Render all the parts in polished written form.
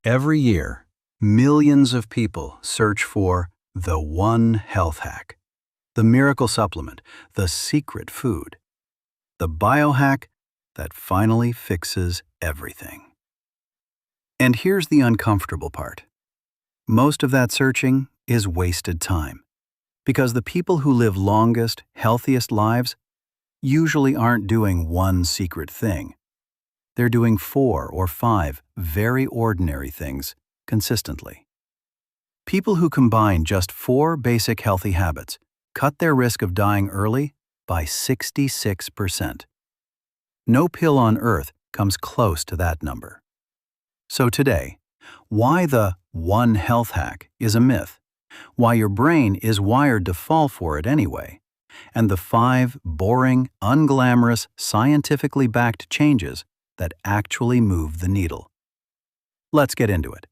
Every year, millions of people search for the one health hack, the miracle supplement, the secret food, the biohack that finally fixes everything. And here's the uncomfortable part. Most of that searching is wasted time, because the people who live longest, healthiest lives usually aren't doing one secret thing. They're doing 4 or 5 very ordinary things consistently. People who combine just 4 basic healthy habits cut their risk of dying early by 66%. No pill on earth comes close to that number. So today, why the one health hack is a myth, why your brain is wired to fall for it anyway, and the 5 boring, unglamorous, scientifically backed changes that actually move the needle. Let's get into it.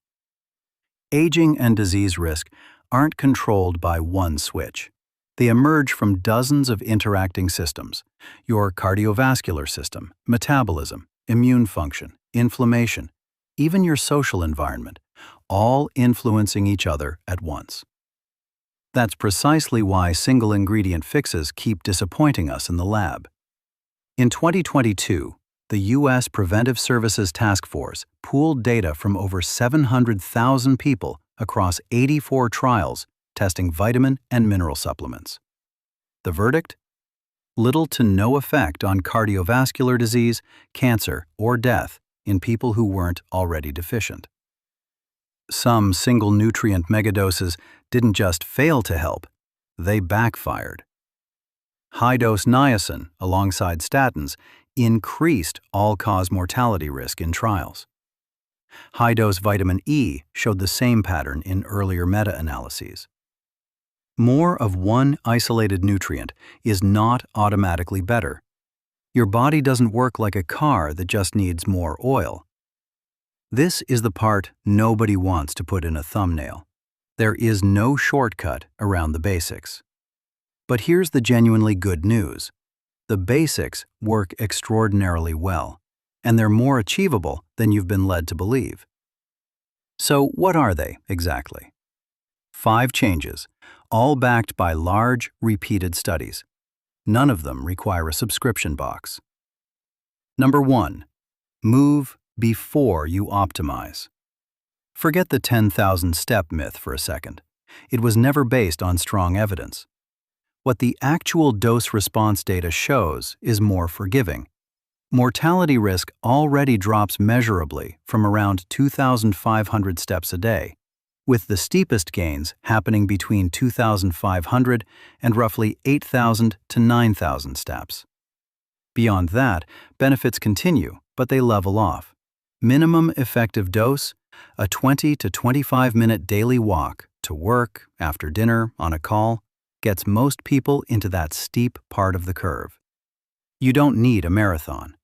Aging and disease risk aren't controlled by one switch. They emerge from dozens of interacting systems: your cardiovascular system, metabolism, immune function, inflammation, even your social environment, all influencing each other at once. That's precisely why single-ingredient fixes keep disappointing us in the lab. In 2022, the U.S. Preventive Services Task Force pooled data from over 700,000 people across 84 trials testing vitamin and mineral supplements. The verdict? Little to no effect on cardiovascular disease, cancer, or death in people who weren't already deficient. Some single-nutrient megadoses didn't just fail to help, they backfired. High-dose niacin, alongside statins, increased all-cause mortality risk in trials. High-dose vitamin E showed the same pattern in earlier meta-analyses. More of one isolated nutrient is not automatically better. Your body doesn't work like a car that just needs more oil. This is the part nobody wants to put in a thumbnail. There is no shortcut around the basics. But here's the genuinely good news. The basics work extraordinarily well, and they're more achievable than you've been led to believe. So what are they exactly? 5 changes, all backed by large, repeated studies. None of them require a subscription box. Number 1. Move before you optimize. Forget the 10,000-step myth for a second. It was never based on strong evidence. What the actual dose-response data shows is more forgiving. Mortality risk already drops measurably from around 2,500 steps a day, with the steepest gains happening between 2,500 and roughly 8,000 to 9,000 steps. Beyond that, benefits continue, but they level off. Minimum effective dose: a 20 to 25-minute daily walk to work, after dinner, on a call, gets most people into that steep part of the curve. You don't need a marathon.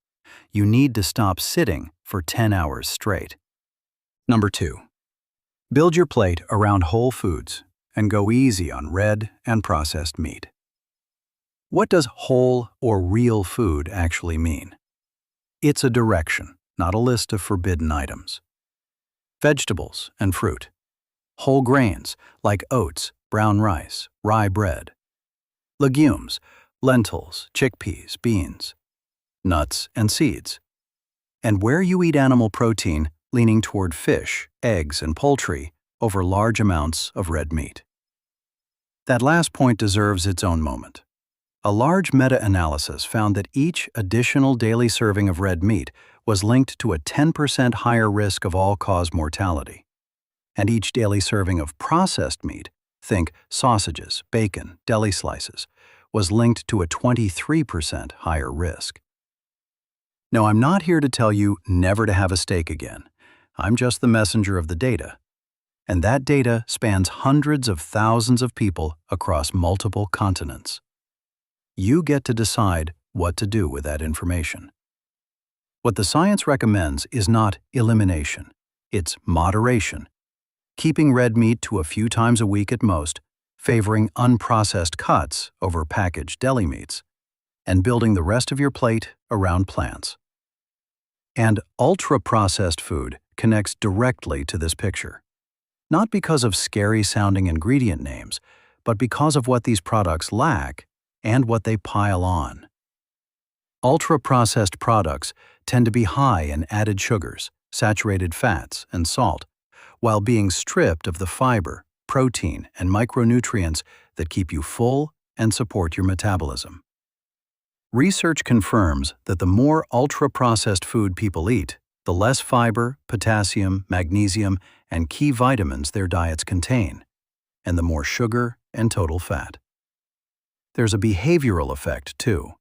You need to stop sitting for 10 hours straight. Number 2. Build your plate around whole foods and go easy on red and processed meat. What does whole or real food actually mean? It's a direction, not a list of forbidden items. Vegetables and fruit. Whole grains like oats, brown rice, rye bread. Legumes, lentils, chickpeas, beans. Nuts and seeds. And where you eat animal protein, leaning toward fish, eggs, and poultry over large amounts of red meat. That last point deserves its own moment. A large meta-analysis found that each additional daily serving of red meat was linked to a 10% higher risk of all-cause mortality. And each daily serving of processed meat, think sausages, bacon, deli slices, was linked to a 23% higher risk. Now, I'm not here to tell you never to have a steak again. I'm just the messenger of the data. And that data spans hundreds of thousands of people across multiple continents. You get to decide what to do with that information. What the science recommends is not elimination, it's moderation. Keeping red meat to a few times a week at most, favoring unprocessed cuts over packaged deli meats, and building the rest of your plate around plants. And ultra-processed food connects directly to this picture. Not because of scary-sounding ingredient names, but because of what these products lack and what they pile on. Ultra-processed products tend to be high in added sugars, saturated fats, and salt, while being stripped of the fiber, protein, and micronutrients that keep you full and support your metabolism. Research confirms that the more ultra-processed food people eat, the less fiber, potassium, magnesium, and key vitamins their diets contain, and the more sugar and total fat. There's a behavioral effect, too.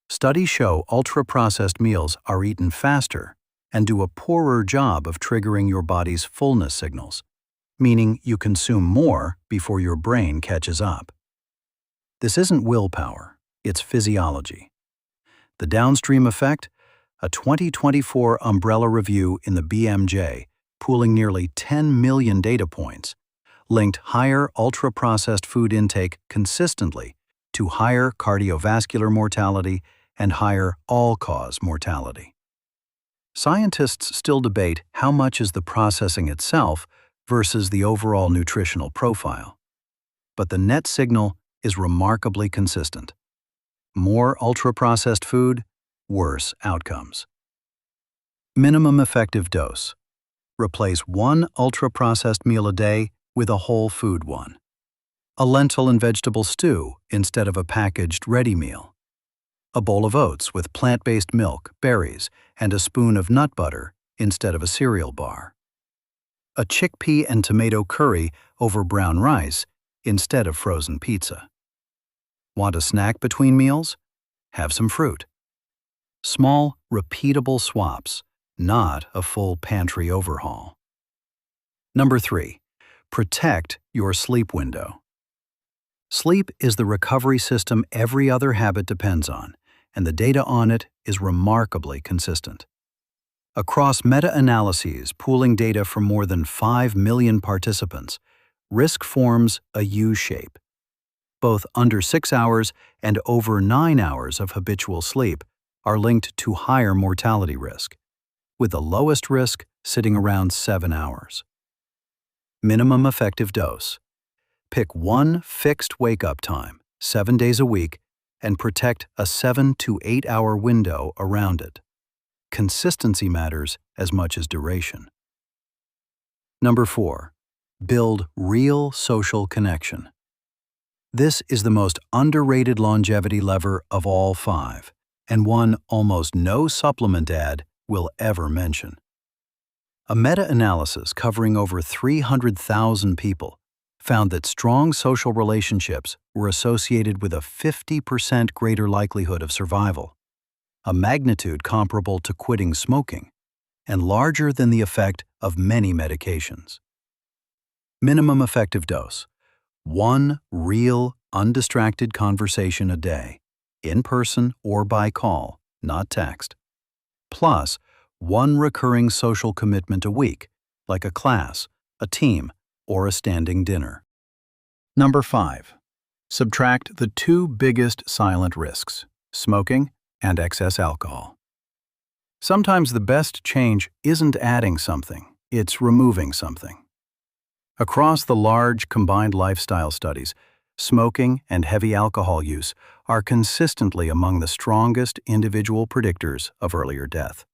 Studies show ultra-processed meals are eaten faster and do a poorer job of triggering your body's fullness signals, meaning you consume more before your brain catches up. This isn't willpower, it's physiology. The downstream effect? A 2024 umbrella review in the BMJ, pooling nearly 10 million data points, linked higher ultra-processed food intake consistently to higher cardiovascular mortality and higher all-cause mortality. Scientists still debate how much is the processing itself versus the overall nutritional profile. But the net signal is remarkably consistent. More ultra-processed food, worse outcomes. Minimum effective dose. Replace one ultra-processed meal a day with a whole food one. A lentil and vegetable stew instead of a packaged ready meal. A bowl of oats with plant-based milk, berries, and a spoon of nut butter instead of a cereal bar. A chickpea and tomato curry over brown rice instead of frozen pizza. Want a snack between meals? Have some fruit. Small, repeatable swaps, not a full pantry overhaul. Number 3. Protect your sleep window. Sleep is the recovery system every other habit depends on, and the data on it is remarkably consistent. Across meta-analyses pooling data from more than 5 million participants, risk forms a U-shape. Both under 6 hours and over 9 hours of habitual sleep are linked to higher mortality risk, with the lowest risk sitting around 7 hours. Minimum effective dose. Pick one fixed wake-up time, 7 days a week, and protect a 7 to 8 hour window around it. Consistency matters as much as duration. Number 4. Build real social connection. This is the most underrated longevity lever of all 5, and one almost no supplement ad will ever mention. A meta-analysis covering over 300,000 people found that strong social relationships were associated with a 50% greater likelihood of survival, a magnitude comparable to quitting smoking, and larger than the effect of many medications. Minimum effective dose. One real, undistracted conversation a day, in person or by call, not text. Plus, one recurring social commitment a week, like a class, a team, or a standing dinner. Number 5. Subtract the 2 biggest silent risks, smoking and excess alcohol. Sometimes the best change isn't adding something, it's removing something. Across the large combined lifestyle studies, smoking and heavy alcohol use are consistently among the strongest individual predictors of earlier death.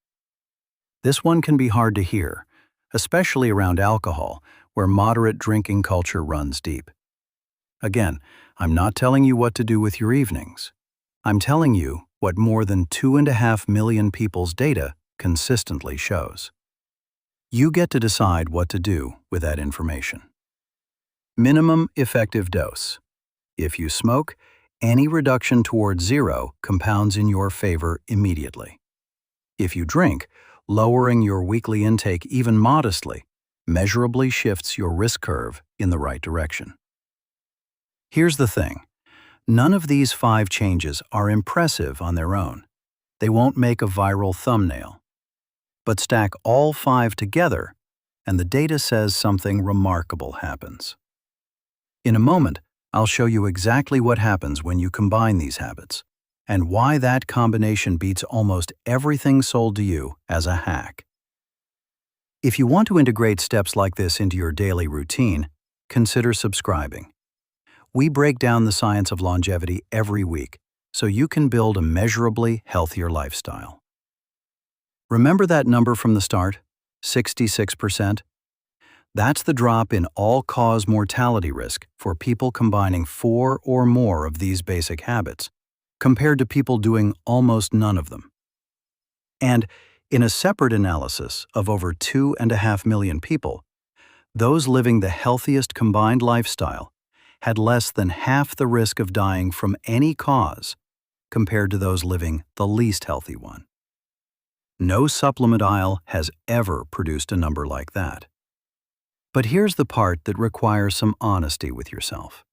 This one can be hard to hear, especially around alcohol, where moderate drinking culture runs deep. Again, I'm not telling you what to do with your evenings. I'm telling you what more than 2.5 million people's data consistently shows. You get to decide what to do with that information. Minimum effective dose. If you smoke, any reduction towards 0 compounds in your favor immediately. If you drink, lowering your weekly intake even modestly measurably shifts your risk curve in the right direction. Here's the thing. None of these 5 changes are impressive on their own. They won't make a viral thumbnail. But stack all 5 together, and the data says something remarkable happens. In a moment, I'll show you exactly what happens when you combine these habits, and why that combination beats almost everything sold to you as a hack. If you want to integrate steps like this into your daily routine, consider subscribing. We break down the science of longevity every week, so you can build a measurably healthier lifestyle. Remember that number from the start? 66%? That's the drop in all-cause mortality risk for people combining 4 or more of these basic habits, compared to people doing almost none of them. And in a separate analysis of over 2.5 million people, those living the healthiest combined lifestyle had less than half the risk of dying from any cause compared to those living the least healthy one. No supplement aisle has ever produced a number like that. But here's the part that requires some honesty with yourself.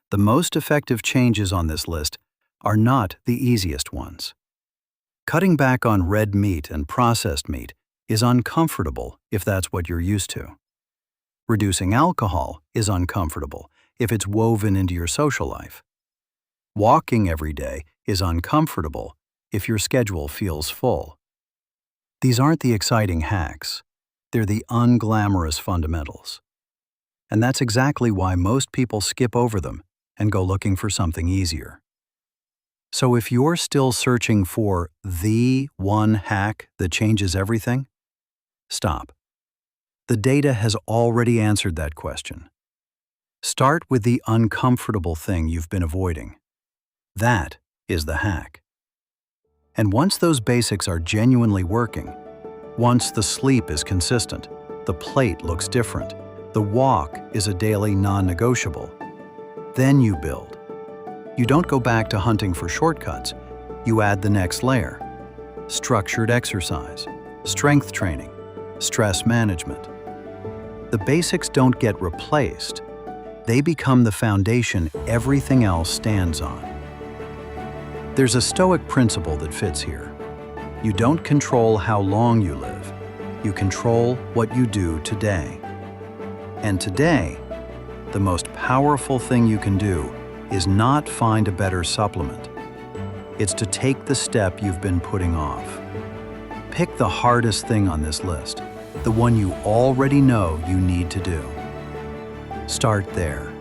The most effective changes on this list are not the easiest ones. Cutting back on red meat and processed meat is uncomfortable if that's what you're used to. Reducing alcohol is uncomfortable if it's woven into your social life. Walking every day is uncomfortable if your schedule feels full. These aren't the exciting hacks. They're the unglamorous fundamentals. And that's exactly why most people skip over them and go looking for something easier. So if you're still searching for the one hack that changes everything, stop. The data has already answered that question. Start with the uncomfortable thing you've been avoiding. That is the hack. And once those basics are genuinely working, once the sleep is consistent, the plate looks different, the walk is a daily non-negotiable, then you build. You don't go back to hunting for shortcuts. You add the next layer: structured exercise, strength training, stress management. The basics don't get replaced. They become the foundation everything else stands on. There's a Stoic principle that fits here. You don't control how long you live. You control what you do today. And today, the most powerful thing you can do is not find a better supplement. It's to take the step you've been putting off. Pick the hardest thing on this list, the one you already know you need to do. Start there.